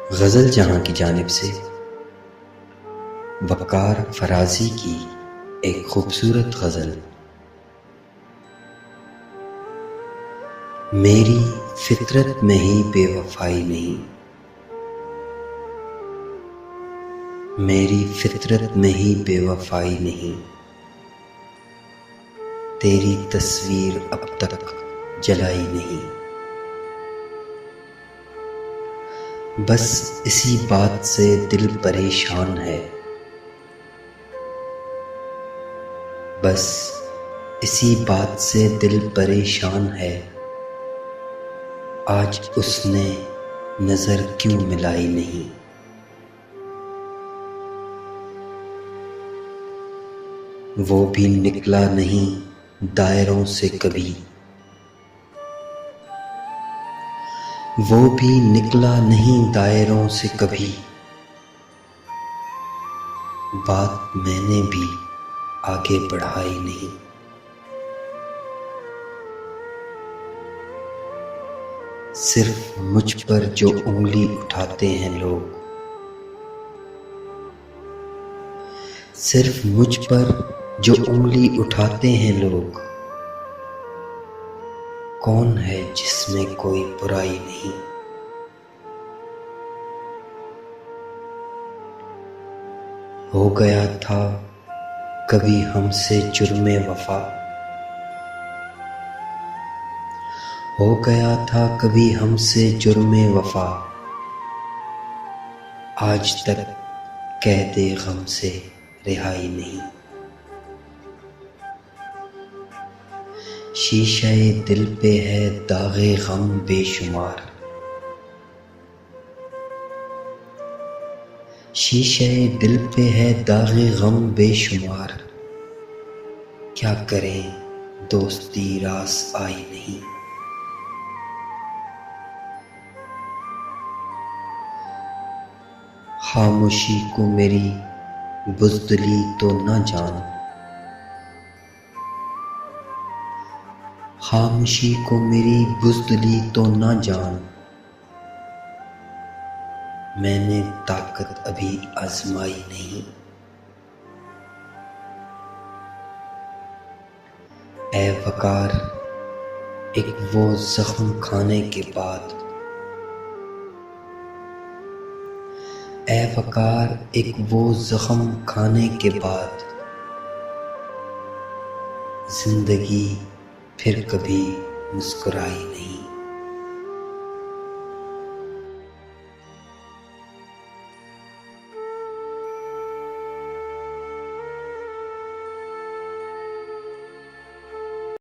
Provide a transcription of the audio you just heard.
गज़ल जहाँ की जानिब से वक़ार फराज़ी की एक खूबसूरत गज़ल। मेरी फितरत में ही बेवफ़ाई नहीं, मेरी फितरत में ही बेवफ़ाई नहीं, तेरी तस्वीर अब तक जलाई नहीं। बस इसी बात से दिल परेशान है, बस इसी बात से दिल परेशान है, आज उसने नज़र क्यों मिलाई नहीं। वो भी निकला नहीं दायरों से कभी, वो भी निकला नहीं दायरों से कभी, बात मैंने भी आगे बढ़ाई नहीं। सिर्फ मुझ पर जो उंगली उठाते हैं लोग, सिर्फ मुझ पर जो उंगली उठाते हैं लोग, कौन है जिसमें कोई बुराई नहीं। हो गया था कभी हमसे जुर्मे वफा, हो गया था कभी हमसे जुर्मे वफा, आज तक कैदे गम से रिहाई नहीं। शीशे दिल पे है दागे गम बेशुमार, शीशे दिल पे है दागे गम बेशुमार, क्या करें दोस्ती रास आई नहीं। खामोशी को मेरी बुज़दिली तो न जान, खामोशी को मेरी बुज़दिली तो न जान, मैंने ताकत अभी आज़माई नहीं। ऐ वक़ार एक वो ज़ख्म खाने के बाद, ऐ वक़ार एक वो ज़ख्म खाने के बाद, ज़िंदगी फिर कभी मुस्कुराई नहीं।